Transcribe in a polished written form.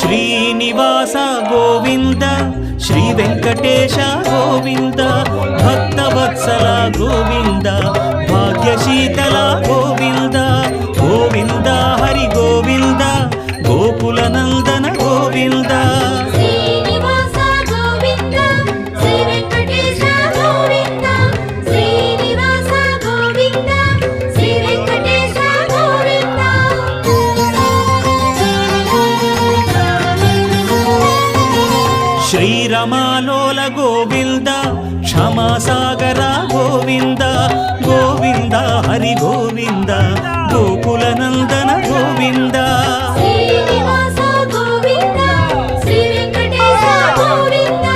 Srinivasa Govinda Shri Venkatesha Govinda Bhaktavatsala Govinda భాగ్యశీతల Govinda Govinda Hari Govinda Gokula Nandana Govinda శ్రీరమాలోల Govinda క్షమాసాగర Govinda Govinda Hari Govinda Gokula Nandana Govinda Govinda